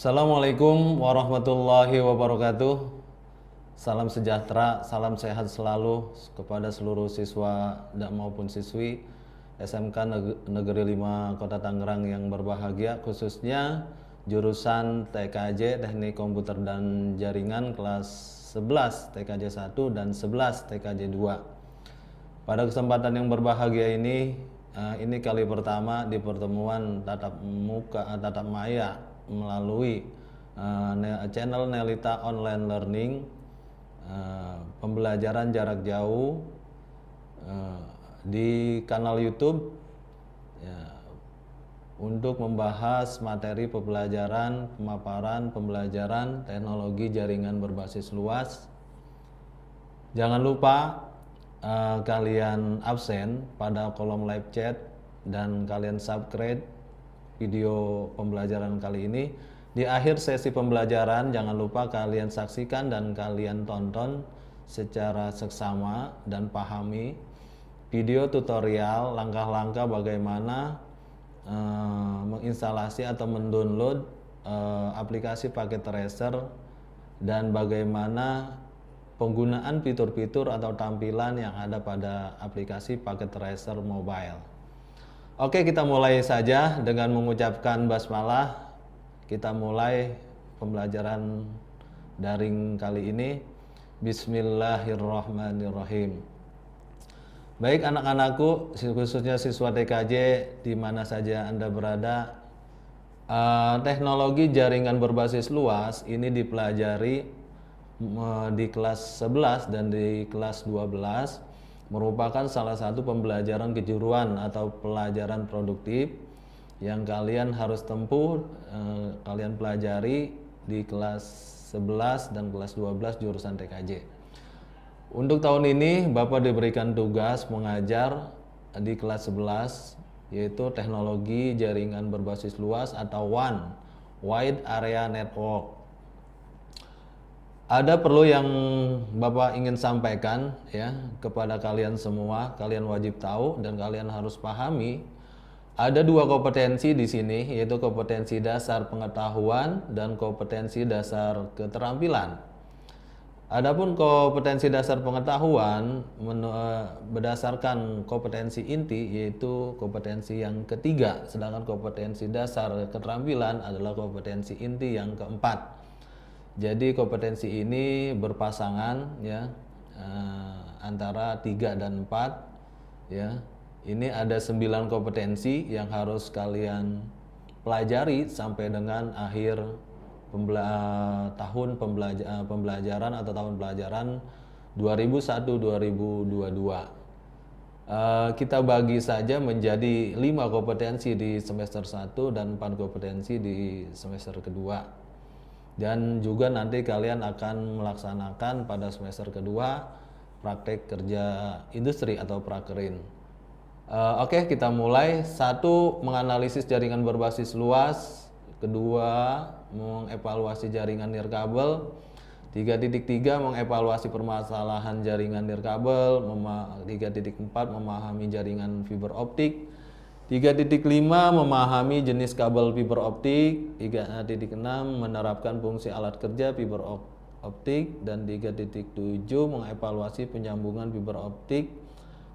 Assalamualaikum warahmatullahi wabarakatuh. Salam sejahtera, salam sehat selalu kepada seluruh siswa dan maupun siswi SMK Negeri 5 Kota Tangerang yang berbahagia, khususnya jurusan TKJ Teknik Komputer dan Jaringan kelas 11 TKJ 1 dan 11 TKJ 2. Pada kesempatan yang berbahagia ini kali pertama di pertemuan tatap maya melalui channel Nelita Online Learning, pembelajaran jarak jauh di kanal YouTube ya, untuk membahas materi pemaparan pembelajaran teknologi jaringan berbasis luas. Jangan lupa kalian absen pada kolom live chat dan kalian subscribe video pembelajaran kali ini. Di akhir sesi pembelajaran jangan lupa kalian saksikan dan kalian tonton secara seksama dan pahami video tutorial langkah-langkah bagaimana menginstalasi atau mendownload aplikasi paket tracer dan bagaimana penggunaan fitur-fitur atau tampilan yang ada pada aplikasi paket tracer mobile. Oke, kita mulai saja dengan mengucapkan basmalah. Kita mulai pembelajaran daring kali ini. Bismillahirrahmanirrahim. Baik anak-anakku, khususnya siswa TKJ di mana saja Anda berada, teknologi jaringan berbasis luas ini dipelajari di kelas 11 dan di kelas 12, merupakan salah satu pembelajaran kejuruan atau pelajaran produktif yang kalian harus tempuh, kalian pelajari di kelas 11 dan kelas 12 jurusan TKJ. Untuk tahun ini Bapak diberikan tugas mengajar di kelas 11 yaitu teknologi jaringan berbasis luas atau WAN, Wide Area Network. Ada perlu yang Bapak ingin sampaikan ya kepada kalian semua. Kalian wajib tahu dan kalian harus pahami. Ada dua kompetensi di sini, yaitu kompetensi dasar pengetahuan dan kompetensi dasar keterampilan. Adapun kompetensi dasar pengetahuan berdasarkan kompetensi inti yaitu kompetensi yang ketiga, sedangkan kompetensi dasar keterampilan adalah kompetensi inti yang keempat. Jadi kompetensi ini berpasangan ya antara 3 dan 4 ya. Ini ada 9 kompetensi yang harus kalian pelajari sampai dengan akhir tahun pembelajaran atau tahun pelajaran 2001-2022. Kita bagi saja menjadi 5 kompetensi di semester 1 dan 4 kompetensi di semester kedua. Dan juga nanti kalian akan melaksanakan pada semester kedua praktek kerja industri atau prakerin. Oke, kita mulai. 1. Menganalisis jaringan berbasis luas. 2. Mengevaluasi jaringan nirkabel. 3.3 mengevaluasi permasalahan jaringan nirkabel. 3.4 memahami jaringan fiber optik. 3.5 memahami jenis kabel fiber optik. 3.6 menerapkan fungsi alat kerja fiber optik. Dan 3.7 mengevaluasi penyambungan fiber optik.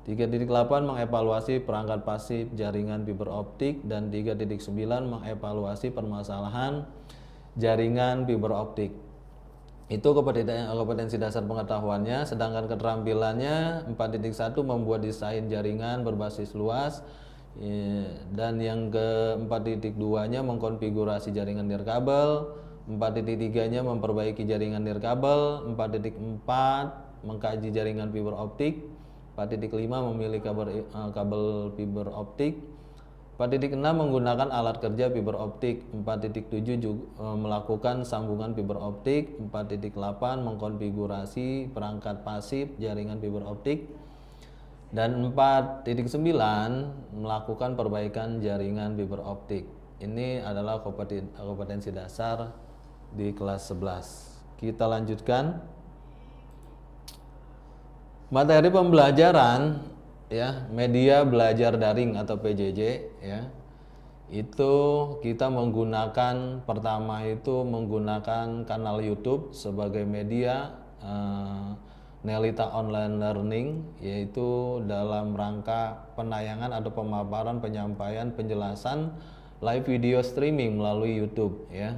3.8 mengevaluasi perangkat pasif jaringan fiber optik. Dan 3.9 mengevaluasi permasalahan jaringan fiber optik. Itu kompetensi dasar pengetahuannya. Sedangkan keterampilannya 4.1 membuat desain jaringan berbasis luas. Dan yang ke 4.2 nya mengkonfigurasi jaringan nirkabel. 4.3 nya memperbaiki jaringan nirkabel. 4.4 mengkaji jaringan fiber optik. 4.5 memilih kabel fiber optik. 4.6 menggunakan alat kerja fiber optik. 4.7 melakukan sambungan fiber optik. 4.8 mengkonfigurasi perangkat pasif jaringan fiber optik. Dan 4.9 melakukan perbaikan jaringan fiber optik. Ini adalah kompetensi dasar di kelas 11. Kita lanjutkan. Materi pembelajaran ya, media belajar daring atau PJJ ya. Itu kita menggunakan, pertama itu menggunakan kanal YouTube sebagai media Nelita Online Learning, yaitu dalam rangka penayangan atau pemaparan, penyampaian, penjelasan live video streaming melalui YouTube ya.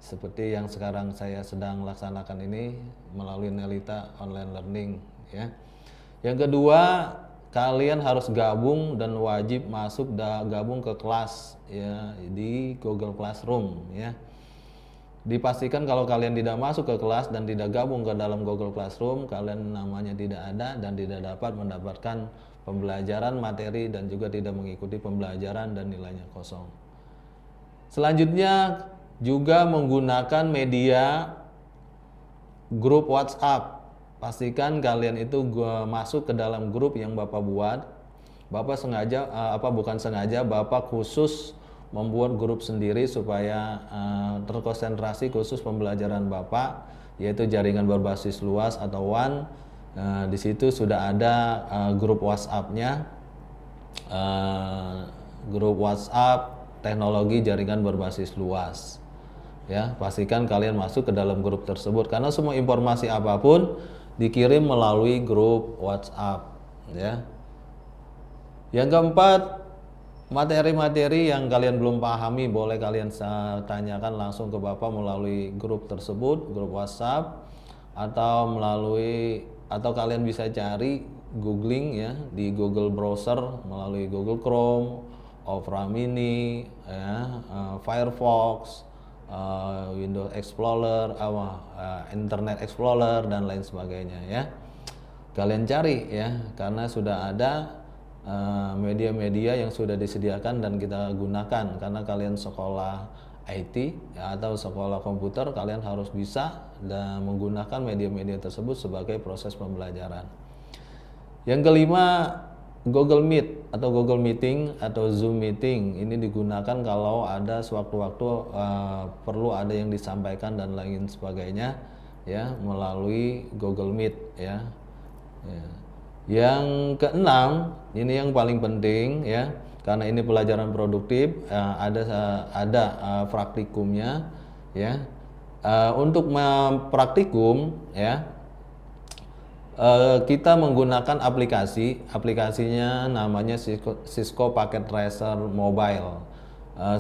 Seperti yang sekarang saya sedang laksanakan ini melalui Nelita Online Learning ya. Yang kedua, kalian harus gabung dan wajib masuk gabung ke kelas ya di Google Classroom ya. Dipastikan kalau kalian tidak masuk ke kelas dan tidak gabung ke dalam Google Classroom, kalian namanya tidak ada dan tidak dapat mendapatkan pembelajaran materi dan juga tidak mengikuti pembelajaran dan nilainya kosong. Selanjutnya juga menggunakan media grup WhatsApp. Pastikan kalian itu masuk ke dalam grup yang Bapak buat. Bapak sengaja bukan sengaja, Bapak khusus membuat grup sendiri supaya terkonsentrasi khusus pembelajaran Bapak, yaitu jaringan berbasis luas atau WAN. Di situ sudah ada grup WhatsApp-nya, grup WhatsApp teknologi jaringan berbasis luas. Ya, pastikan kalian masuk ke dalam grup tersebut karena semua informasi apapun dikirim melalui grup WhatsApp. Ya. Yang keempat, materi-materi yang kalian belum pahami boleh kalian tanyakan langsung ke Bapak melalui grup tersebut, grup WhatsApp, atau kalian bisa cari googling ya di Google browser melalui Google Chrome, Opera Mini, ya, Firefox, Windows Explorer, Internet Explorer dan lain sebagainya ya. Kalian cari ya karena sudah ada media-media yang sudah disediakan dan kita gunakan karena kalian sekolah IT ya, atau sekolah komputer, kalian harus bisa dan menggunakan media-media tersebut sebagai proses pembelajaran. Yang kelima, Google Meet atau Google Meeting atau Zoom Meeting ini digunakan kalau ada sewaktu-waktu perlu ada yang disampaikan dan lain sebagainya ya melalui Google Meet ya. Yang keenam, ini yang paling penting ya, karena ini pelajaran produktif, ada praktikumnya ya. Untuk mempraktikum ya, kita menggunakan aplikasinya namanya Cisco Packet Tracer Mobile.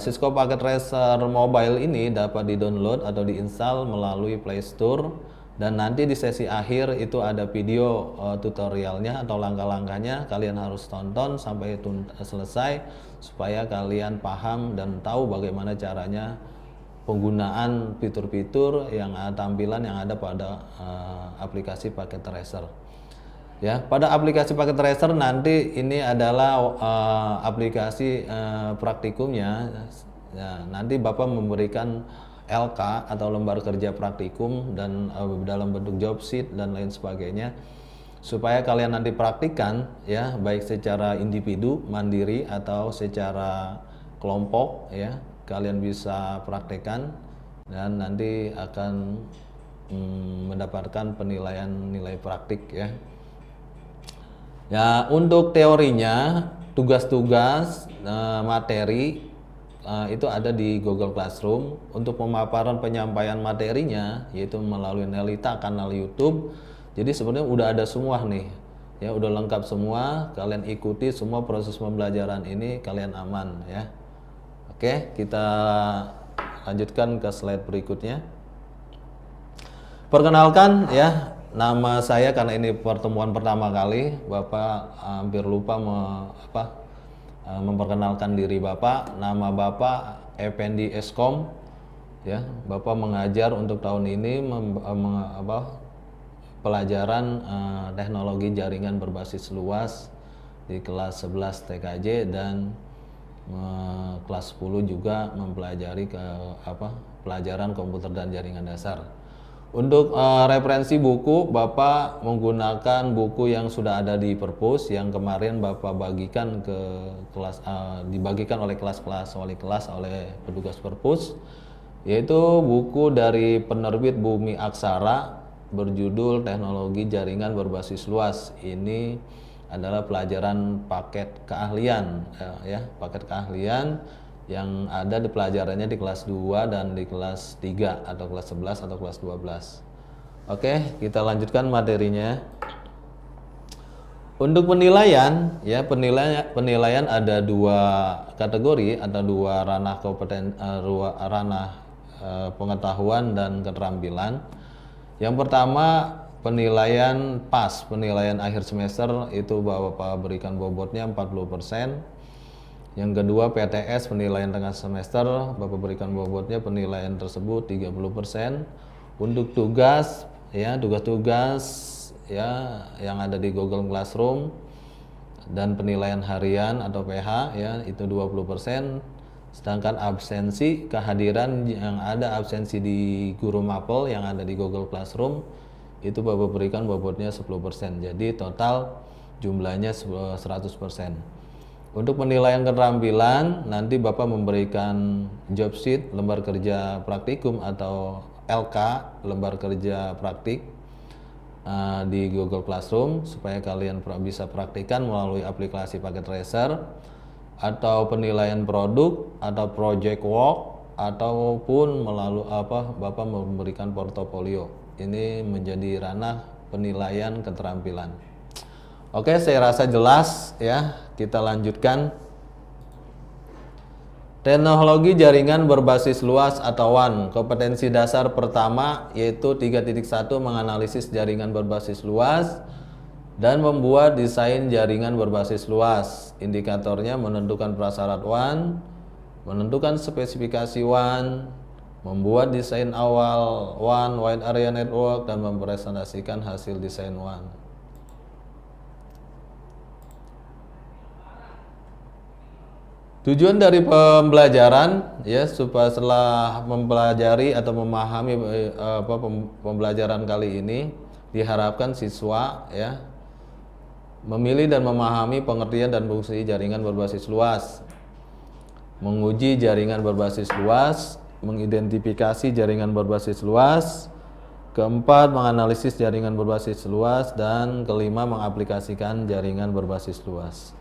Cisco Packet Tracer Mobile ini dapat di-download atau diinstal melalui Play Store. Dan nanti di sesi akhir itu ada video tutorialnya atau langkah-langkahnya, kalian harus tonton sampai selesai supaya kalian paham dan tahu bagaimana caranya penggunaan fitur-fitur yang tampilan yang ada pada aplikasi Packet Tracer. Ya, pada aplikasi Packet Tracer nanti ini adalah aplikasi praktikumnya. Ya, nanti Bapak memberikan LK atau lembar kerja praktikum dan dalam bentuk job sheet dan lain sebagainya supaya kalian nanti praktikan ya baik secara individu mandiri atau secara kelompok ya, kalian bisa praktekkan dan nanti akan mendapatkan penilaian nilai praktik ya. Ya, untuk teorinya tugas-tugas materi itu ada di Google Classroom. Untuk pemaparan penyampaian materinya yaitu melalui Nelita kanal YouTube. Jadi sebenarnya udah ada semua nih. Ya, udah lengkap semua. Kalian ikuti semua proses pembelajaran ini, kalian aman ya. Oke, kita lanjutkan ke slide berikutnya. Perkenalkan ya, nama saya karena ini pertemuan pertama kali, Bapak hampir lupa memperkenalkan diri Bapak. Nama Bapak Effendi Eskom ya. Bapak mengajar untuk tahun ini pelajaran teknologi jaringan berbasis luas di kelas 11 TKJ dan kelas 10 juga mempelajari pelajaran komputer dan jaringan dasar. Untuk referensi buku, Bapak menggunakan buku yang sudah ada di perpus yang kemarin Bapak bagikan ke kelas, dibagikan oleh kelas-kelas wali kelas oleh petugas perpus, yaitu buku dari penerbit Bumi Aksara berjudul Teknologi Jaringan Berbasis Luas. Ini adalah pelajaran paket keahlian ya, paket keahlian yang ada di pelajarannya di kelas 2 dan di kelas 3 atau kelas 11 atau kelas 12. Oke, kita lanjutkan materinya. Untuk penilaian, ya penilaian ada dua kategori atau dua ranah pengetahuan dan keterampilan. Yang pertama penilaian PAS, penilaian akhir semester itu Bapak berikan bobotnya 40%. Yang kedua PTS, penilaian tengah semester, Bapak berikan bobotnya penilaian tersebut 30%. Untuk tugas, ya tugas-tugas ya yang ada di Google Classroom dan penilaian harian atau PH ya itu 20%. Sedangkan absensi, kehadiran yang ada absensi di guru mapel yang ada di Google Classroom itu Bapak berikan bobotnya 10%. Jadi total jumlahnya 100%. Untuk penilaian keterampilan nanti Bapak memberikan job sheet, lembar kerja praktikum atau LK, lembar kerja praktik di Google Classroom supaya kalian bisa praktikan melalui aplikasi Packet Tracer, atau penilaian produk atau project work, ataupun melalui Bapak memberikan portofolio. Ini menjadi ranah penilaian keterampilan. Oke, saya rasa jelas ya. Kita lanjutkan. Teknologi jaringan berbasis luas atau WAN. Kompetensi dasar pertama yaitu 3.1 menganalisis jaringan berbasis luas dan membuat desain jaringan berbasis luas. Indikatornya menentukan prasyarat WAN, menentukan spesifikasi WAN, membuat desain awal WAN, Wide Area Network, dan mempresentasikan hasil desain WAN. Tujuan dari pembelajaran ya supaya setelah mempelajari atau memahami pembelajaran kali ini diharapkan siswa ya memilih dan memahami pengertian dan fungsi jaringan berbasis luas, menguji jaringan berbasis luas, mengidentifikasi jaringan berbasis luas, keempat menganalisis jaringan berbasis luas, dan kelima mengaplikasikan jaringan berbasis luas.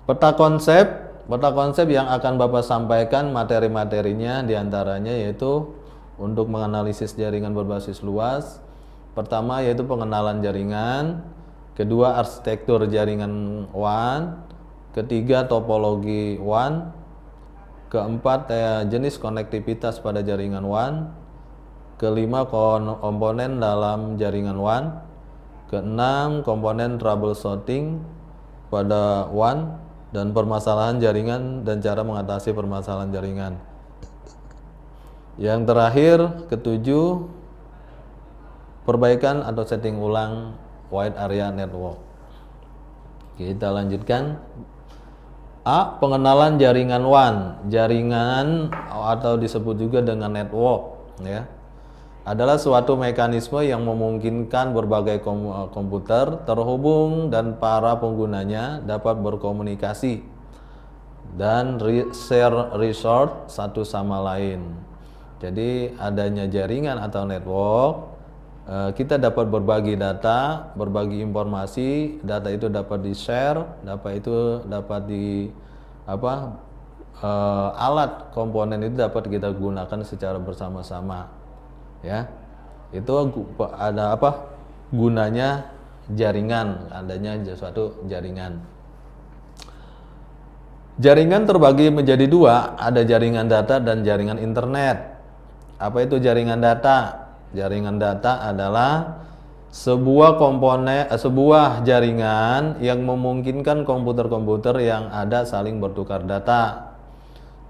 Peta konsep yang akan Bapak sampaikan materi-materinya diantaranya yaitu untuk menganalisis jaringan berbasis luas. Pertama yaitu pengenalan jaringan, kedua arsitektur jaringan WAN, ketiga topologi WAN, keempat jenis konektivitas pada jaringan WAN, kelima komponen dalam jaringan WAN, keenam komponen troubleshooting pada WAN, dan permasalahan jaringan dan cara mengatasi permasalahan jaringan. Yang terakhir, ketujuh, perbaikan atau setting ulang Wide Area Network. Kita lanjutkan. A. Pengenalan jaringan WAN. Jaringan atau disebut juga dengan network ya, adalah suatu mekanisme yang memungkinkan berbagai komputer terhubung dan para penggunanya dapat berkomunikasi dan share resource satu sama lain. Jadi adanya jaringan atau network, kita dapat berbagi data, berbagi informasi, data itu dapat di-share, data itu dapat alat komponen itu dapat kita gunakan secara bersama-sama. Ya, itu ada gunanya jaringan, adanya suatu jaringan. Jaringan terbagi menjadi dua, ada jaringan data dan jaringan internet. Apa itu jaringan data? Jaringan data adalah sebuah jaringan yang memungkinkan komputer-komputer yang ada saling bertukar data.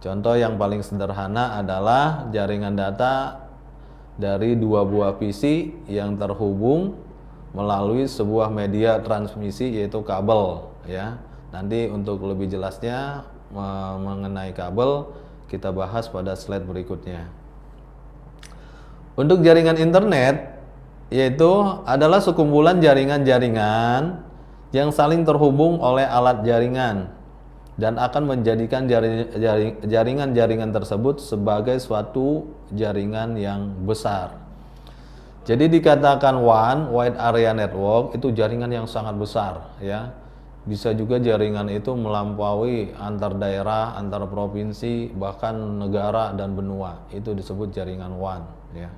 Contoh yang paling sederhana adalah jaringan data dari dua buah PC yang terhubung melalui sebuah media transmisi yaitu kabel ya. Nanti untuk lebih jelasnya mengenai kabel kita bahas pada slide berikutnya. Untuk jaringan internet yaitu adalah sekumpulan jaringan-jaringan yang saling terhubung oleh alat jaringan dan akan menjadikan jaringan-jaringan tersebut sebagai suatu jaringan yang besar. Jadi dikatakan WAN, Wide Area Network, itu jaringan yang sangat besar ya. Bisa juga jaringan itu melampaui antar daerah, antar provinsi, bahkan negara dan benua. Itu disebut jaringan WAN, ya.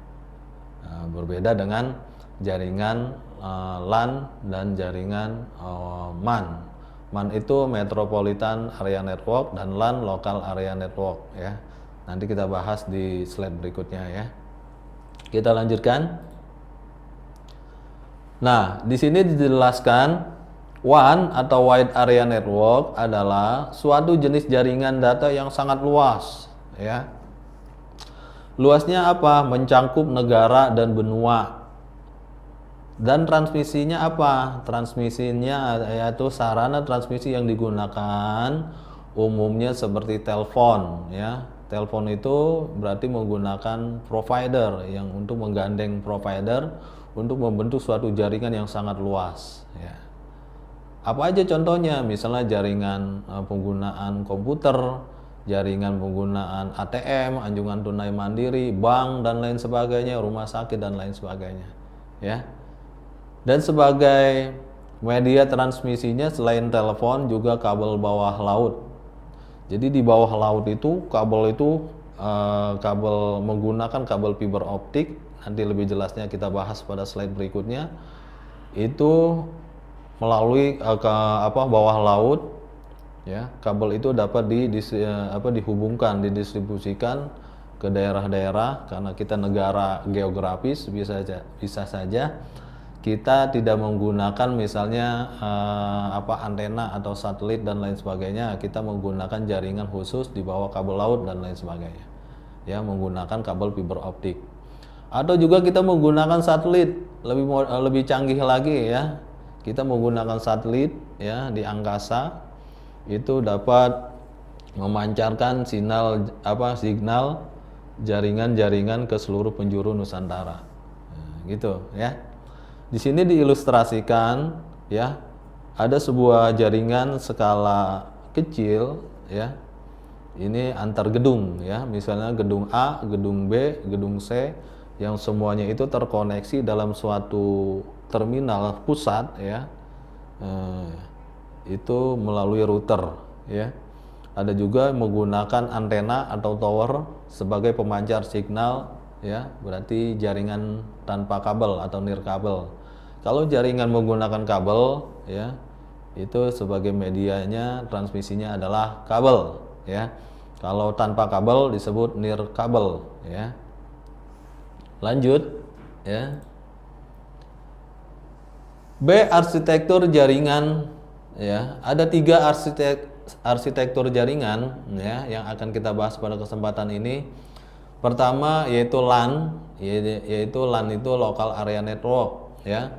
Nah, berbeda dengan jaringan LAN dan jaringan MAN. MAN itu Metropolitan Area Network dan LAN Local Area Network, ya. Nanti kita bahas di slide berikutnya, ya. Kita lanjutkan. Nah, di sini dijelaskan WAN atau Wide Area Network adalah suatu jenis jaringan data yang sangat luas, ya. Luasnya apa? Mencakup negara dan benua. Dan transmisinya apa? Transmisinya yaitu sarana transmisi yang digunakan umumnya seperti telepon, ya. Telepon itu berarti menggunakan provider yang untuk menggandeng provider untuk membentuk suatu jaringan yang sangat luas, ya. Apa aja contohnya? Misalnya jaringan penggunaan komputer, jaringan penggunaan ATM, anjungan tunai mandiri, bank dan lain sebagainya, rumah sakit dan lain sebagainya, ya. Dan sebagai media transmisinya selain telepon juga kabel bawah laut. Jadi di bawah laut itu kabel menggunakan kabel fiber optik. Nanti lebih jelasnya kita bahas pada slide berikutnya. Itu melalui bawah laut, ya. Kabel itu dapat dihubungkan, didistribusikan ke daerah-daerah. Karena kita negara geografis, bisa saja kita tidak menggunakan misalnya antena atau satelit dan lain sebagainya. Kita menggunakan jaringan khusus di bawah kabel laut dan lain sebagainya, ya, menggunakan kabel fiber optik. Atau juga kita menggunakan satelit, lebih canggih lagi, ya. Kita menggunakan satelit, ya, di angkasa itu dapat memancarkan signal jaringan-jaringan ke seluruh penjuru Nusantara. Nah, gitu, ya. Di sini diilustrasikan, ya, ada sebuah jaringan skala kecil, ya. Ini antar gedung, ya. Misalnya gedung A, gedung B, gedung C, yang semuanya itu terkoneksi dalam suatu terminal pusat, ya. Itu melalui router, ya. Ada juga menggunakan antena atau tower sebagai pemancar signal, ya. Berarti jaringan tanpa kabel atau nirkabel. Kalau jaringan menggunakan kabel, ya, itu sebagai medianya transmisinya adalah kabel, ya. Kalau tanpa kabel disebut nirkabel, ya. Lanjut, ya. B. Arsitektur jaringan, ya. Ada 3 arsitektur jaringan, ya, yang akan kita bahas pada kesempatan ini. Pertama yaitu LAN, yaitu LAN itu Local Area Network, ya.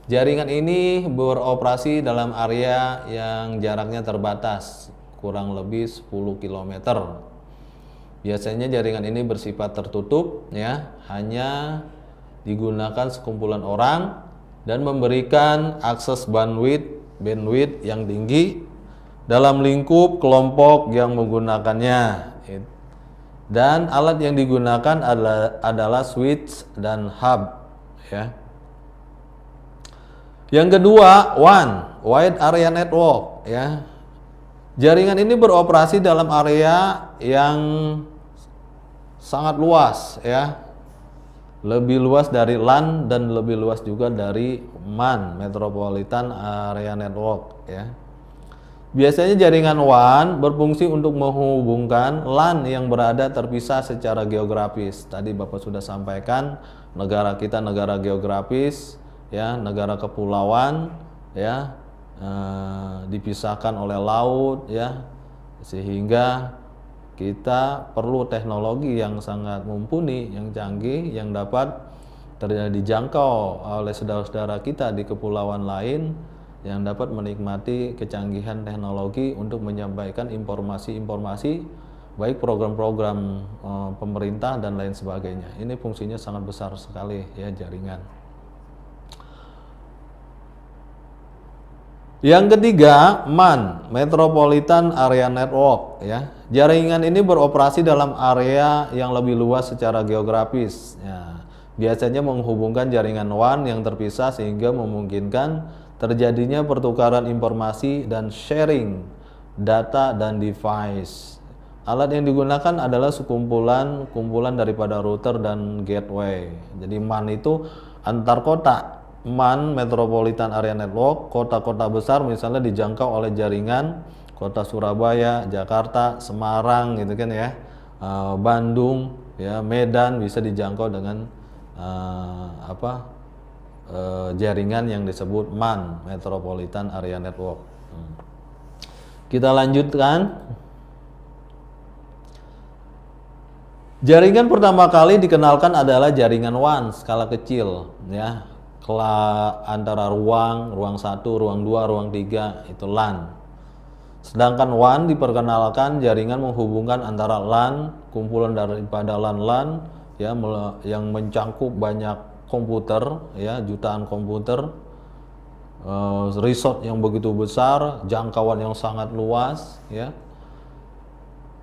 Jaringan ini beroperasi dalam area yang jaraknya terbatas, kurang lebih 10 km. Biasanya jaringan ini bersifat tertutup, ya, hanya digunakan sekumpulan orang dan memberikan akses bandwidth yang tinggi dalam lingkup kelompok yang menggunakannya. Dan alat yang digunakan adalah switch dan hub, ya. Yang kedua, WAN, Wide Area Network, ya. Jaringan ini beroperasi dalam area yang sangat luas, ya. Lebih luas dari LAN dan lebih luas juga dari MAN, Metropolitan Area Network, ya. Biasanya jaringan WAN berfungsi untuk menghubungkan LAN yang berada terpisah secara geografis. Tadi Bapak sudah sampaikan, negara kita negara geografis, ya, negara kepulauan, ya, dipisahkan oleh laut, ya, sehingga kita perlu teknologi yang sangat mumpuni, yang canggih, yang dapat dijangkau oleh saudara-saudara kita di kepulauan lain, yang dapat menikmati kecanggihan teknologi untuk menyampaikan informasi-informasi, baik program-program pemerintah dan lain sebagainya. Ini fungsinya sangat besar sekali, ya, jaringan. Yang ketiga, MAN, Metropolitan Area Network, ya. Jaringan ini beroperasi dalam area yang lebih luas secara geografis, ya. Biasanya menghubungkan jaringan WAN yang terpisah sehingga memungkinkan terjadinya pertukaran informasi dan sharing data dan device. Alat yang digunakan adalah kumpulan daripada router dan gateway. Jadi MAN itu antar kota. MAN Metropolitan Area Network, kota-kota besar misalnya dijangkau oleh jaringan kota Surabaya, Jakarta, Semarang gitu kan ya. Bandung, ya, Medan bisa dijangkau dengan jaringan yang disebut MAN Metropolitan Area Network. Kita lanjutkan. Jaringan pertama kali dikenalkan adalah jaringan WAN skala kecil, ya, antara ruang 1, ruang 2, ruang 3 itu LAN. Sedangkan WAN diperkenalkan jaringan menghubungkan antara LAN, kumpulan daripada LAN-LAN, ya, yang mencangkup banyak komputer, ya, jutaan komputer, resort yang begitu besar, jangkauan yang sangat luas, ya,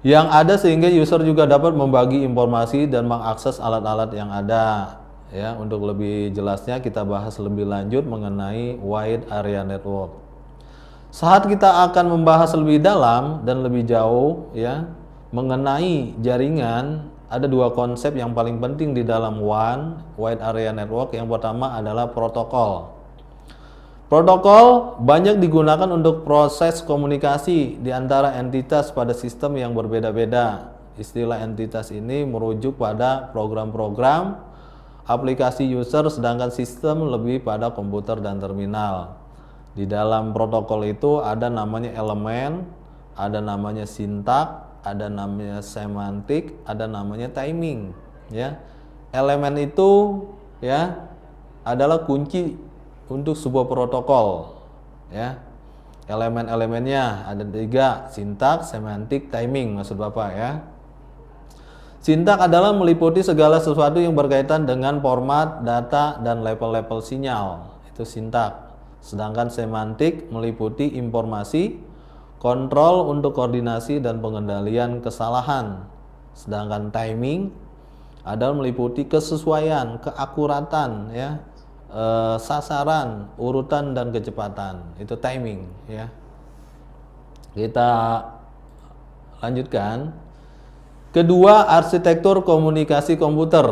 yang ada sehingga user juga dapat membagi informasi dan mengakses alat-alat yang ada. Ya, untuk lebih jelasnya kita bahas lebih lanjut mengenai Wide Area Network. Saat kita akan membahas lebih dalam dan lebih jauh, ya, mengenai jaringan, ada dua konsep yang paling penting di dalam WAN, Wide Area Network. Yang pertama adalah protokol. Protokol banyak digunakan untuk proses komunikasi di antara entitas pada sistem yang berbeda-beda. Istilah entitas ini merujuk pada program-program aplikasi user, sedangkan sistem lebih pada komputer dan terminal. Di dalam protokol itu ada namanya elemen, ada namanya sintak, ada namanya semantik, ada namanya timing, ya. Elemen itu, ya, adalah kunci untuk sebuah protokol, ya. Elemen-elemennya ada 3, sintak, semantik, timing, maksud Bapak, ya. Sintak adalah meliputi segala sesuatu yang berkaitan dengan format, data, dan level-level sinyal, itu sintak. Sedangkan semantik meliputi informasi, kontrol untuk koordinasi dan pengendalian kesalahan. Sedangkan timing adalah meliputi kesesuaian, keakuratan, ya, sasaran, urutan dan kecepatan. Itu timing, ya. Kita lanjutkan. Kedua, arsitektur komunikasi komputer,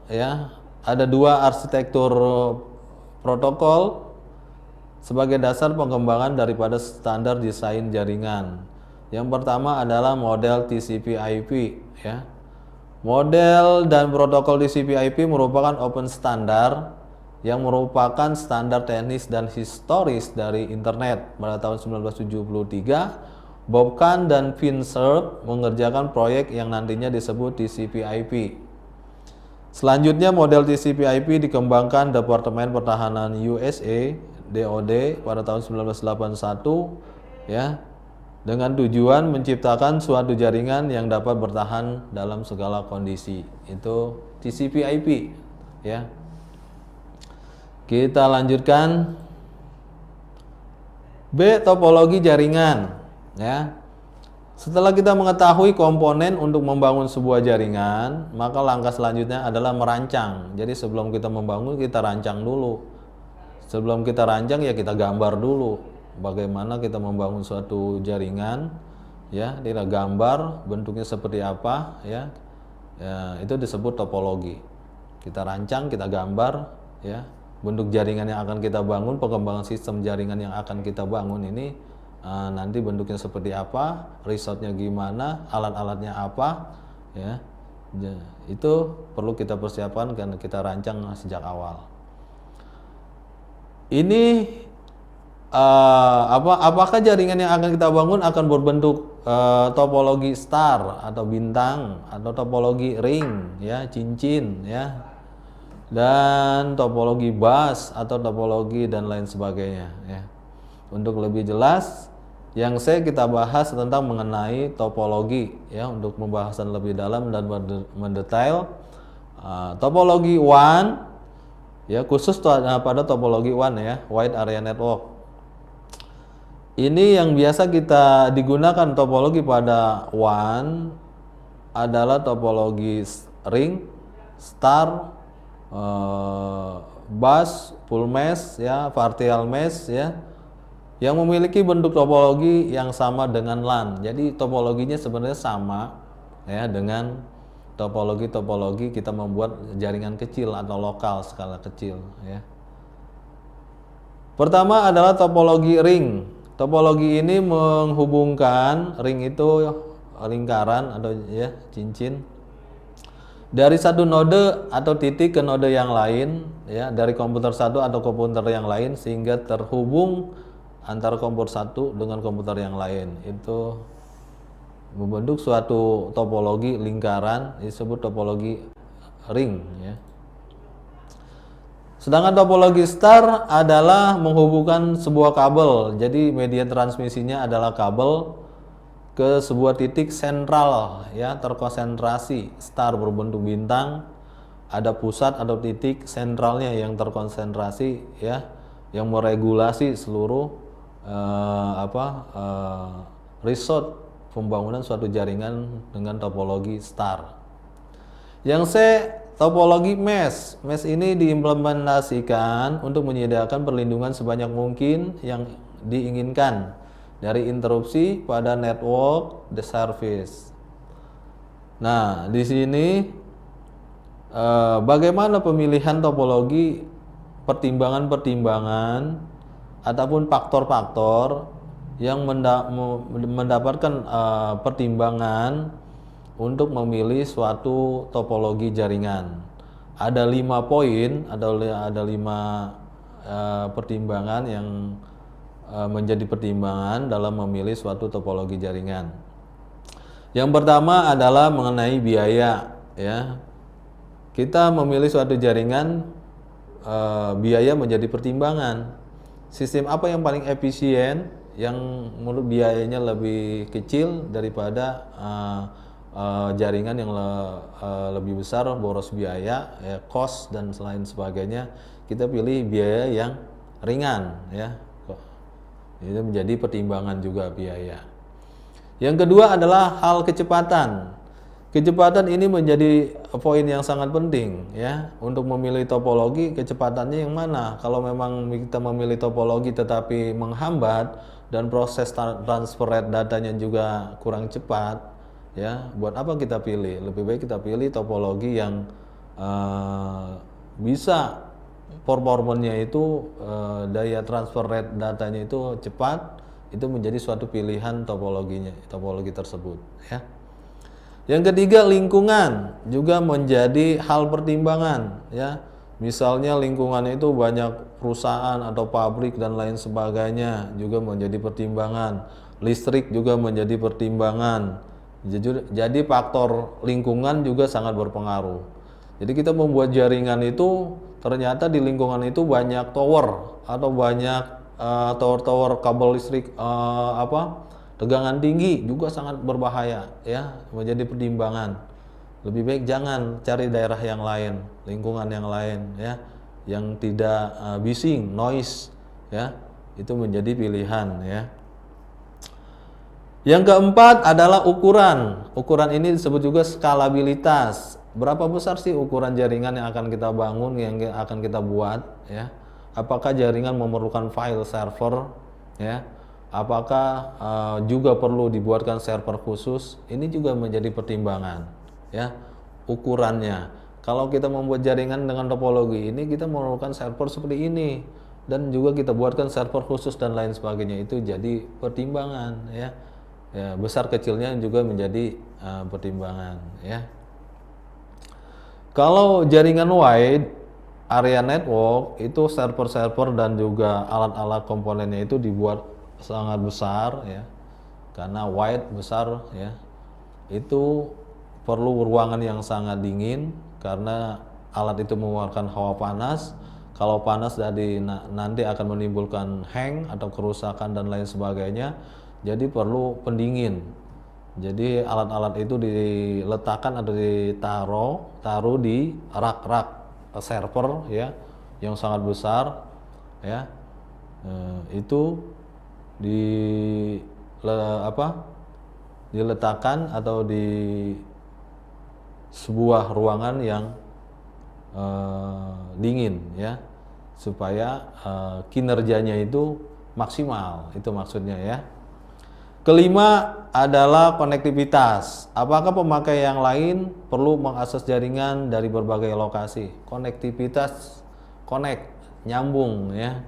ya. Ada 2 arsitektur protokol sebagai dasar pengembangan daripada standar desain jaringan. Yang pertama adalah model TCP/IP, ya. Model dan protokol TCP/IP merupakan open standar yang merupakan standar teknis dan historis dari internet. Pada tahun 1973, Bob Kahn dan Vint Cerf mengerjakan proyek yang nantinya disebut TCP/IP. Selanjutnya model TCP/IP dikembangkan Departemen Pertahanan USA DoD pada tahun 1981, ya, dengan tujuan menciptakan suatu jaringan yang dapat bertahan dalam segala kondisi. Itu TCP/IP, ya. Kita lanjutkan. B, topologi jaringan, ya. Setelah kita mengetahui komponen untuk membangun sebuah jaringan, maka langkah selanjutnya adalah merancang. Jadi sebelum kita membangun, kita rancang dulu. Sebelum kita rancang, ya, kita gambar dulu bagaimana kita membangun suatu jaringan, ya, kita gambar bentuknya seperti apa, ya. Ya, itu disebut topologi. Kita rancang, kita gambar, ya, bentuk jaringan yang akan kita bangun, pengembangan sistem jaringan yang akan kita bangun ini nanti bentuknya seperti apa, resortnya gimana, alat-alatnya apa, ya. Itu perlu kita persiapkan karena kita rancang sejak awal. Ini apakah jaringan yang akan kita bangun akan berbentuk topologi star atau bintang, atau topologi ring, ya, cincin, ya, dan topologi bus atau topologi dan lain sebagainya, ya. Untuk lebih jelas, yang kita bahas tentang mengenai topologi, ya, untuk pembahasan lebih dalam dan mendetail topologi WAN, ya, khusus pada topologi WAN, ya, Wide Area Network. Ini yang biasa kita digunakan topologi pada WAN adalah topologi ring, star, bus, full mesh, ya, partial mesh, ya, yang memiliki bentuk topologi yang sama dengan LAN. Jadi topologinya sebenarnya sama, ya, dengan topologi kita membuat jaringan kecil atau lokal skala kecil, ya. Pertama adalah topologi ring. Topologi ini menghubungkan ring itu lingkaran atau, ya, cincin dari satu node atau titik ke node yang lain, ya, dari komputer satu atau komputer yang lain, sehingga terhubung antara komputer satu dengan komputer yang lain. Itu membentuk suatu topologi lingkaran, disebut topologi ring, ya. Sedangkan topologi star adalah menghubungkan sebuah kabel. Jadi media transmisinya adalah kabel ke sebuah titik sentral, ya, terkonsentrasi. Star berbentuk bintang, ada pusat atau titik sentralnya yang terkonsentrasi, ya, yang meregulasi seluruh resort pembangunan suatu jaringan dengan topologi star. Yang C, topologi mesh. Mesh ini diimplementasikan untuk menyediakan perlindungan sebanyak mungkin yang diinginkan dari interupsi pada network the service. Nah, di sini bagaimana pemilihan topologi, pertimbangan-pertimbangan ataupun faktor-faktor yang mendapatkan pertimbangan untuk memilih suatu topologi jaringan. Ada 5 poin, ada 5 pertimbangan yang menjadi pertimbangan dalam memilih suatu topologi jaringan. Yang pertama adalah mengenai biaya, ya. Kita memilih suatu jaringan, biaya menjadi pertimbangan. Sistem apa yang paling efisien, yang menurut biayanya lebih kecil daripada jaringan yang lebih besar boros biaya, ya, cost dan lain sebagainya. Kita pilih biaya yang ringan, ya. Itu menjadi pertimbangan juga biaya. Yang kedua adalah hal kecepatan. Kecepatan ini menjadi poin yang sangat penting, ya, untuk memilih topologi. Kecepatannya yang mana? Kalau memang kita memilih topologi tetapi menghambat dan proses transfer rate datanya juga kurang cepat, ya, buat apa kita pilih? Lebih baik kita pilih topologi yang bisa performanya itu, daya transfer rate datanya itu cepat. Itu menjadi suatu pilihan topologi tersebut, ya. Yang ketiga, lingkungan juga menjadi hal pertimbangan, ya. Misalnya lingkungan itu banyak perusahaan atau pabrik dan lain sebagainya, juga menjadi pertimbangan. Listrik juga menjadi pertimbangan. Jadi faktor lingkungan juga sangat berpengaruh. Jadi kita membuat jaringan itu, ternyata di lingkungan itu banyak tower atau banyak tower-tower kabel listrik tegangan tinggi, juga sangat berbahaya, ya, menjadi pertimbangan. Lebih baik jangan cari daerah yang lain, lingkungan yang lain, ya, yang tidak bising, noise, ya, itu menjadi pilihan, ya. Yang keempat adalah ukuran. Ukuran ini disebut juga skalabilitas. Berapa besar sih ukuran jaringan yang akan kita bangun, yang akan kita buat, ya? Apakah jaringan memerlukan file server, ya? Apakah juga perlu dibuatkan server khusus? Ini juga menjadi pertimbangan, ya, ukurannya. Kalau kita membuat jaringan dengan topologi ini, kita memerlukan server seperti ini, dan juga kita buatkan server khusus dan lain sebagainya. Itu jadi pertimbangan, ya. Ya, besar kecilnya juga menjadi pertimbangan, ya. Kalau jaringan wide area network itu server-server dan juga alat-alat komponennya itu dibuat sangat besar, ya, karena wide besar, ya. Itu perlu ruangan yang sangat dingin karena alat itu mengeluarkan hawa panas. Kalau panas nanti akan menimbulkan hang atau kerusakan dan lain sebagainya. Jadi perlu pendingin. Jadi alat-alat itu diletakkan atau taruh di rak-rak server, ya, yang sangat besar, ya. Itu diletakkan atau di sebuah ruangan yang dingin, ya. supaya kinerjanya itu maksimal, itu maksudnya ya. Kelima adalah konektivitas. Apakah pemakai yang lain perlu mengakses jaringan dari berbagai lokasi? Konektivitas, connect, nyambung ya.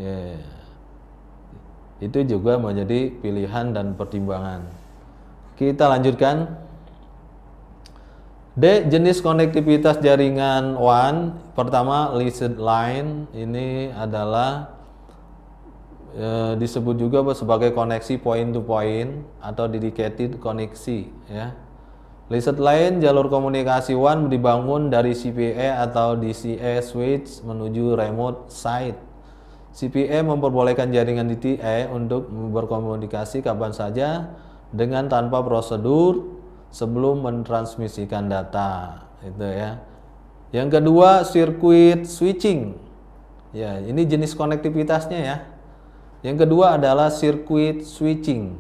Ya. Itu juga menjadi pilihan dan pertimbangan. Kita lanjutkan. D. Jenis konektivitas jaringan WAN. Pertama, leased line. Ini adalah disebut juga sebagai koneksi point to point atau dedicated koneksi ya. Leased line jalur komunikasi WAN dibangun dari CPE atau DCE switch menuju remote site. CPE memperbolehkan jaringan DTE untuk berkomunikasi kapan saja dengan tanpa prosedur sebelum mentransmisikan data, itu ya. Yang kedua, circuit switching. Ya, ini jenis konektivitasnya ya. Yang kedua adalah circuit switching.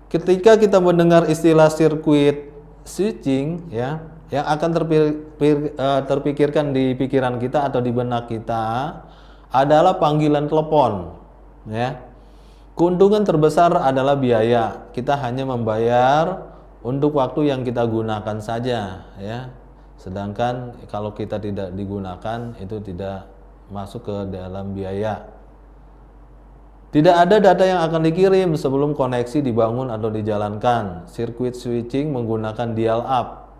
Ketika kita mendengar istilah circuit switching ya, yang akan terpikirkan di pikiran kita atau di benak kita adalah panggilan telepon ya. Keuntungan terbesar adalah biaya. Kita hanya membayar untuk waktu yang kita gunakan saja ya. Sedangkan kalau kita tidak digunakan itu tidak masuk ke dalam biaya. Tidak ada data yang akan dikirim sebelum koneksi dibangun atau dijalankan. Circuit switching menggunakan dial-up,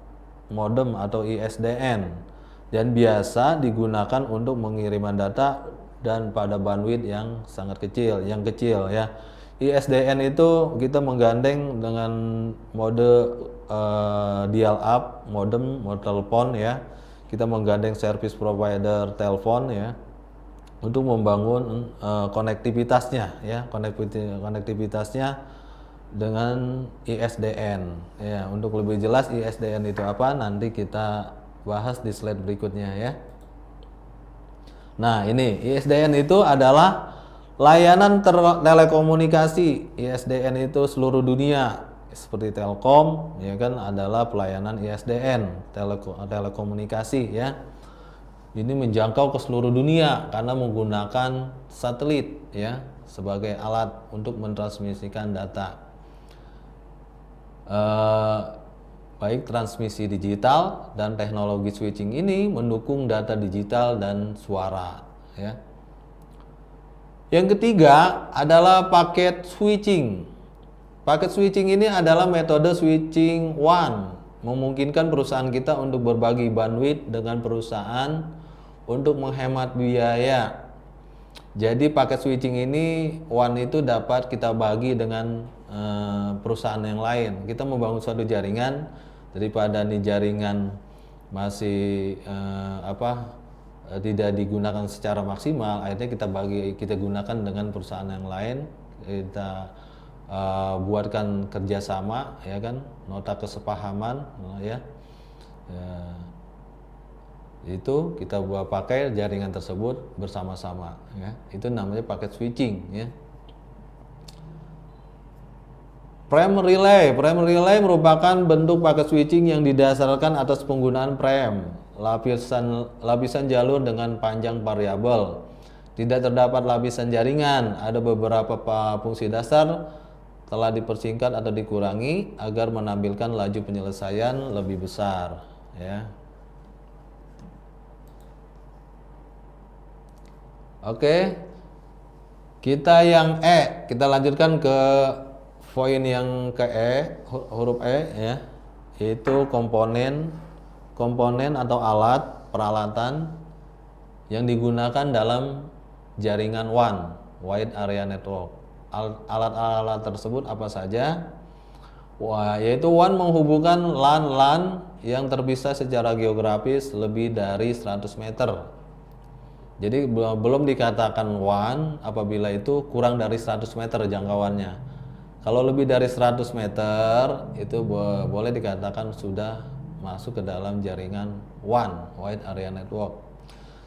modem atau ISDN, dan biasa digunakan untuk pengiriman data dan pada bandwidth yang sangat kecil, ya. ISDN itu kita menggandeng dengan mode dial-up, modem, mode telepon ya. Kita menggandeng service provider telepon ya, untuk membangun konektivitasnya ya, konektivitasnya dengan ISDN ya. Untuk lebih jelas ISDN itu apa nanti kita bahas di slide berikutnya ya. Nah, ini ISDN itu adalah layanan telekomunikasi. ISDN itu seluruh dunia seperti Telkom ya kan, adalah pelayanan ISDN, telekomunikasi ya. Ini menjangkau ke seluruh dunia karena menggunakan satelit ya sebagai alat untuk mentransmisikan data. Baik transmisi digital dan teknologi switching ini mendukung data digital dan suara ya. Yang ketiga adalah paket switching. Paket switching ini adalah metode switching WAN, memungkinkan perusahaan kita untuk berbagi bandwidth dengan perusahaan untuk menghemat biaya. Jadi paket switching ini WAN itu dapat kita bagi dengan perusahaan yang lain. Kita membangun suatu jaringan, daripada nih jaringan masih tidak digunakan secara maksimal, akhirnya kita gunakan dengan perusahaan yang lain. Kita buatkan kerjasama ya kan, nota kesepahaman ya. Itu kita pakai jaringan tersebut bersama-sama ya. Itu namanya paket switching ya. Primary relay merupakan bentuk paket switching yang didasarkan atas penggunaan prem, lapisan jalur dengan panjang variabel. Tidak terdapat lapisan jaringan. Ada beberapa fungsi dasar telah dipersingkat atau dikurangi agar menampilkan laju penyelesaian lebih besar ya. Oke, kita yang kita lanjutkan ke poin yang ke huruf E ya, yaitu komponen atau peralatan yang digunakan dalam jaringan WAN, Wide Area Network. Alat-alat tersebut apa saja? Yaitu WAN menghubungkan LAN yang terpisah secara geografis lebih dari 100 meter. Jadi belum dikatakan WAN apabila itu kurang dari 100 meter jangkauannya. Kalau lebih dari 100 meter itu boleh dikatakan sudah masuk ke dalam jaringan WAN, Wide Area Network.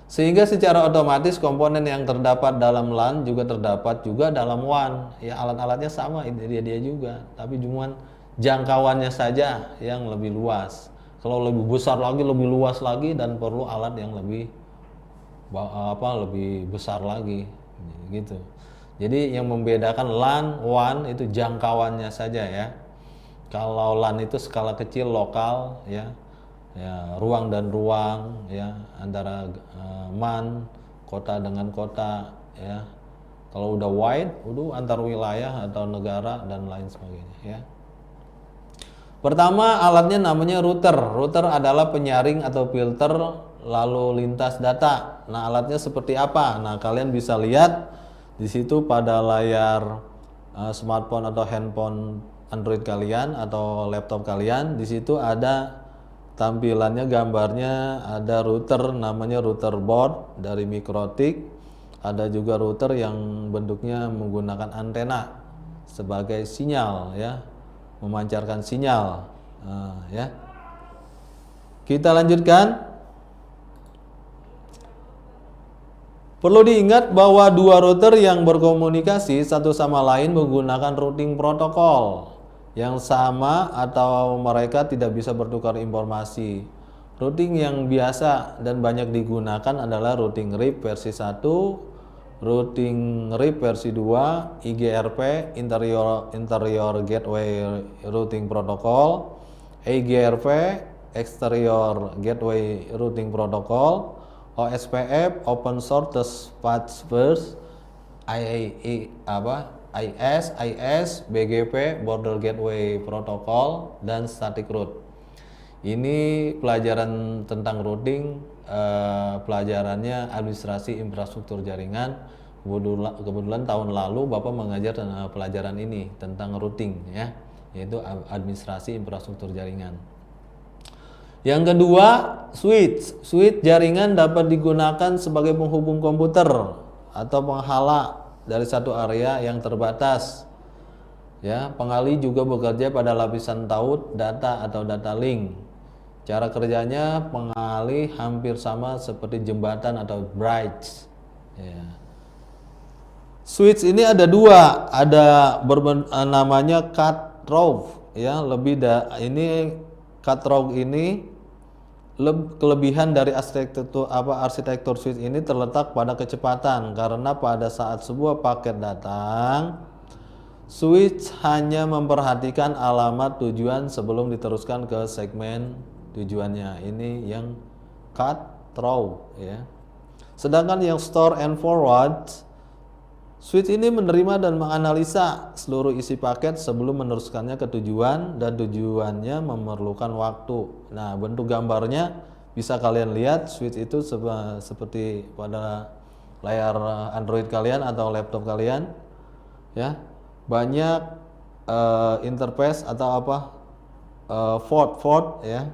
Sehingga secara otomatis komponen yang terdapat dalam LAN juga terdapat juga dalam WAN. Ya, alat-alatnya sama, dia juga, tapi cuma jangkauannya saja yang lebih luas. Kalau lebih besar lagi, lebih luas lagi, dan perlu alat yang lebih lebih besar lagi gitu. Jadi yang membedakan LAN WAN itu jangkauannya saja ya. Kalau LAN itu skala kecil lokal ya, ruang dan ruang ya, antara MAN kota dengan kota ya. Kalau udah wide, udah antar wilayah atau negara dan lain sebagainya ya. Pertama alatnya namanya router. Router adalah penyaring atau filter lalu lintas data. Nah alatnya seperti apa? Nah kalian bisa lihat di situ pada layar smartphone atau handphone Android kalian atau laptop kalian. Di situ ada tampilannya, gambarnya, ada router namanya router board dari Mikrotik. Ada juga router yang bentuknya menggunakan antena sebagai sinyal ya, memancarkan sinyal ya. Kita lanjutkan. Perlu diingat bahwa dua router yang berkomunikasi satu sama lain menggunakan routing protokol yang sama atau mereka tidak bisa bertukar informasi. Routing yang biasa dan banyak digunakan adalah routing RIP versi 1, routing RIP versi 2, IGRP interior gateway routing protocol, IGRP exterior gateway routing protocol, OSPF open source passwords, IS, BGP border gateway protocol, dan static route. Ini pelajaran tentang routing, pelajarannya administrasi infrastruktur jaringan. Kebetulan tahun lalu Bapak mengajar pelajaran ini tentang routing ya, yaitu administrasi infrastruktur jaringan. Yang kedua, switch. Switch jaringan dapat digunakan sebagai penghubung komputer atau penghala dari satu area yang terbatas. Ya, pengalih juga bekerja pada lapisan taut data atau data link. Cara kerjanya pengalih hampir sama seperti jembatan atau bridge. Ya. Switch ini ada dua, ada namanya cut row. Ya, ini cut row ini kelebihan dari arsitektur switch ini terletak pada kecepatan, karena pada saat sebuah paket datang, switch hanya memperhatikan alamat tujuan sebelum diteruskan ke segmen tujuannya. Ini yang cut through ya. Sedangkan yang store and forward, switch ini menerima dan menganalisa seluruh isi paket sebelum meneruskannya ke tujuan, dan tujuannya memerlukan waktu. Nah, bentuk gambarnya bisa kalian lihat. Switch itu seperti pada layar Android kalian atau laptop kalian ya. Banyak interface atau port ya.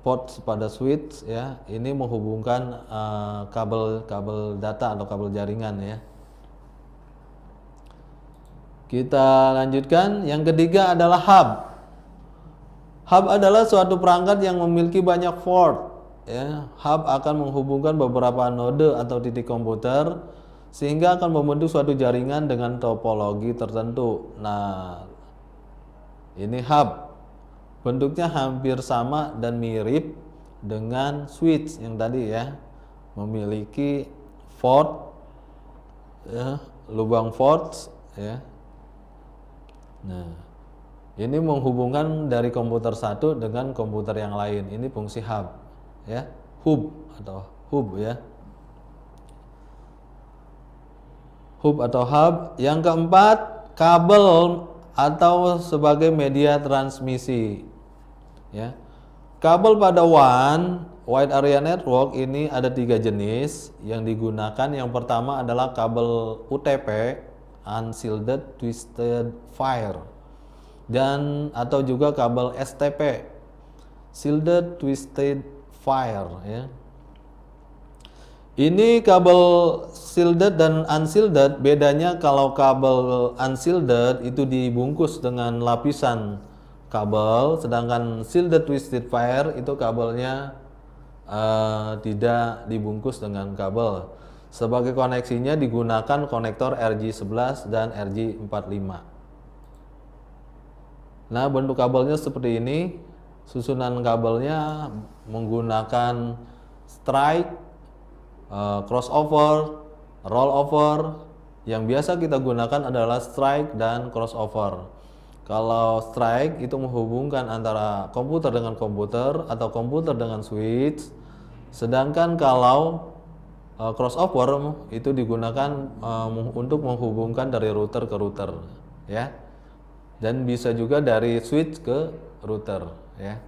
Port pada switch ya. Ini menghubungkan kabel data atau kabel jaringan ya. Kita lanjutkan. Yang ketiga adalah hub. Hub adalah suatu perangkat yang memiliki banyak port. Ya. Hub akan menghubungkan beberapa node atau titik komputer sehingga akan membentuk suatu jaringan dengan topologi tertentu. Nah, ini hub. Bentuknya hampir sama dan mirip dengan switch yang tadi ya. Memiliki port, ya, lubang port ya. Nah, ini menghubungkan dari komputer satu dengan komputer yang lain. Ini fungsi hub, ya, hub atau hub ya. Hub atau hub. Yang keempat, kabel atau sebagai media transmisi. Ya, kabel pada WAN Wide Area Network ini ada 3 jenis yang digunakan. Yang pertama adalah kabel UTP, Unshielded Twisted Pair, dan atau juga kabel STP, Shielded Twisted Pair ya. Ini kabel shielded dan unshielded. Bedanya kalau kabel unshielded itu dibungkus dengan lapisan kabel, sedangkan shielded twisted pair itu kabelnya tidak dibungkus dengan kabel. Sebagai koneksinya digunakan konektor RJ11 dan RJ45. Nah, bentuk kabelnya seperti ini. Susunan kabelnya menggunakan strike crossover, rollover. Yang biasa kita gunakan adalah strike dan crossover. Kalau strike itu menghubungkan antara komputer dengan komputer atau komputer dengan switch, sedangkan kalau crossover itu digunakan untuk menghubungkan dari router ke router, ya. Dan bisa juga dari switch ke router, ya.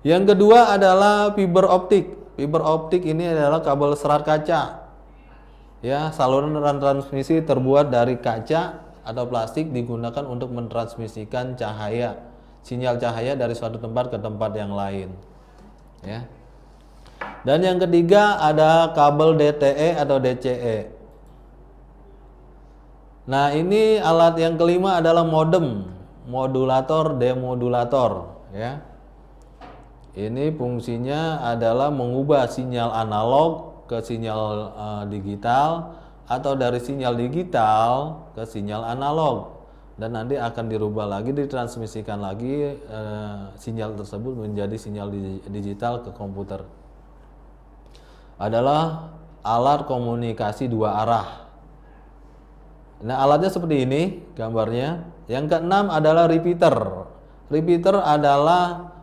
Yang kedua adalah fiber optik. Fiber optik ini adalah kabel serat kaca. Ya, saluran transmisi terbuat dari kaca atau plastik digunakan untuk mentransmisikan cahaya, sinyal cahaya dari suatu tempat ke tempat yang lain. Ya. Dan yang ketiga ada kabel DTE atau DCE. Nah, ini alat yang kelima adalah modem, modulator, demodulator, ya. Ini fungsinya adalah mengubah sinyal analog ke sinyal digital atau dari sinyal digital ke sinyal analog, dan nanti akan dirubah lagi, ditransmisikan lagi sinyal tersebut menjadi sinyal digital ke komputer. Adalah alat komunikasi dua arah. Nah, alatnya seperti ini gambarnya. Yang keenam adalah repeater. Repeater adalah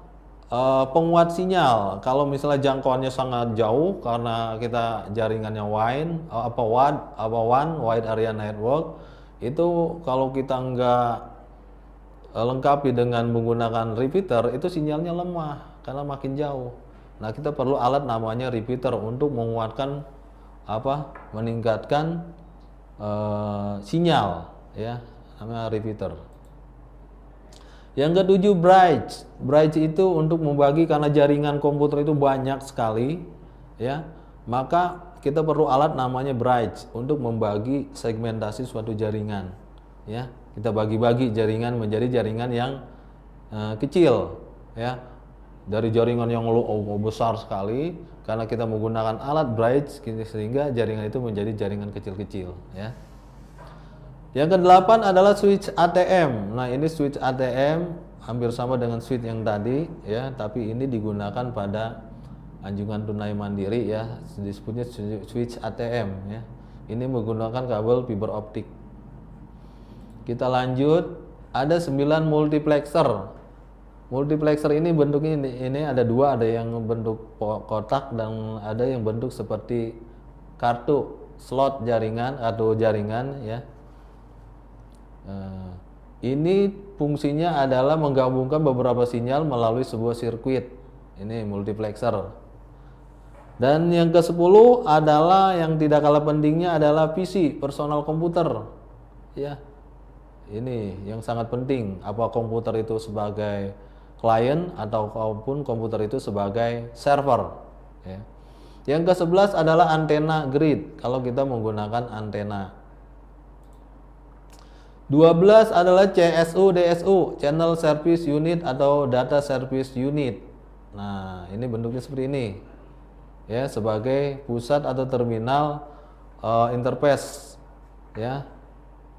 penguat sinyal. Kalau misalnya jangkauannya sangat jauh karena kita jaringannya WAN, Wide Area Network, itu kalau kita nggak lengkapi dengan menggunakan repeater, itu sinyalnya lemah karena makin jauh. Nah, kita perlu alat namanya repeater untuk menguatkan meningkatkan sinyal, ya, namanya repeater. Yang ketujuh, bridge. Bridge itu untuk membagi, karena jaringan komputer itu banyak sekali, ya. Maka kita perlu alat namanya bridge untuk membagi segmentasi suatu jaringan, ya. Kita bagi-bagi jaringan menjadi jaringan yang kecil, ya. Dari jaringan yang besar sekali, karena kita menggunakan alat bridge sehingga jaringan itu menjadi jaringan kecil-kecil, ya. Yang kedelapan adalah switch ATM. Nah, ini switch ATM hampir sama dengan switch yang tadi, ya, tapi ini digunakan pada anjungan tunai mandiri, ya, disebutnya switch ATM, ya. Ini menggunakan kabel fiber optik. Kita lanjut, ada 9 multiplexer. Multiplexer ini bentuknya ini ada dua, ada yang bentuk kotak dan ada yang bentuk seperti kartu slot jaringan atau jaringan, ya. Ini fungsinya adalah menggabungkan beberapa sinyal melalui sebuah sirkuit. Ini multiplexer. Dan yang ke-10 adalah yang tidak kalah pentingnya adalah PC, personal komputer, ya. Ini yang sangat penting, apa komputer itu sebagai klien ataupun komputer itu sebagai server, ya. Yang ke-11 adalah antena grid kalau kita menggunakan antena. 12 adalah CSU DSU, Channel Service Unit atau Data Service Unit. Nah, ini bentuknya seperti ini, ya, sebagai pusat atau terminal interface, ya,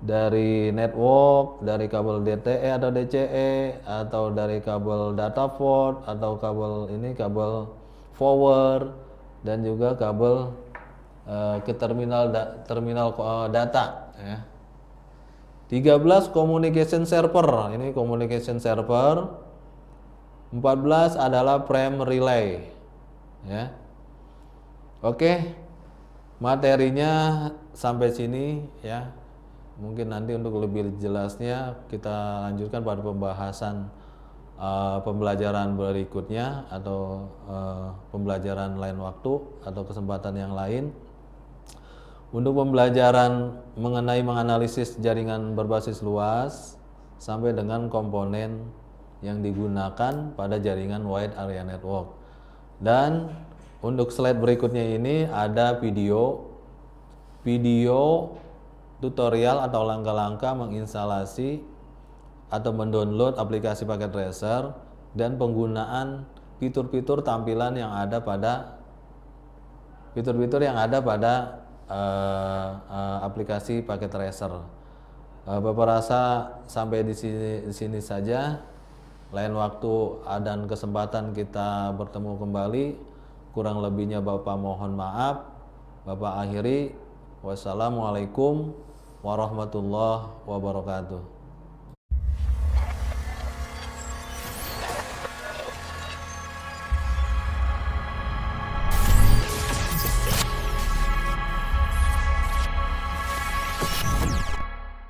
dari network, dari kabel DTE atau DCE, atau dari kabel data port atau kabel forward, dan juga kabel ke terminal data, ya. 13 communication server, ini communication server. 14 adalah frame relay, ya. Oke, materinya sampai sini, ya. Mungkin nanti untuk lebih jelasnya kita lanjutkan pada pembahasan pembelajaran berikutnya atau pembelajaran lain waktu atau kesempatan yang lain. Untuk pembelajaran mengenai menganalisis jaringan berbasis luas sampai dengan komponen yang digunakan pada jaringan wide area network. Dan untuk slide berikutnya ini ada video tutorial atau langkah-langkah menginstalasi atau mendownload aplikasi paket tracer dan penggunaan fitur-fitur tampilan yang ada pada aplikasi paket tracer. Bapak rasa sampai di sini saja. Lain waktu dan kesempatan kita bertemu kembali. Kurang lebihnya Bapak mohon maaf. Bapak akhiri. Wassalamualaikum warahmatullahi wabarakatuh.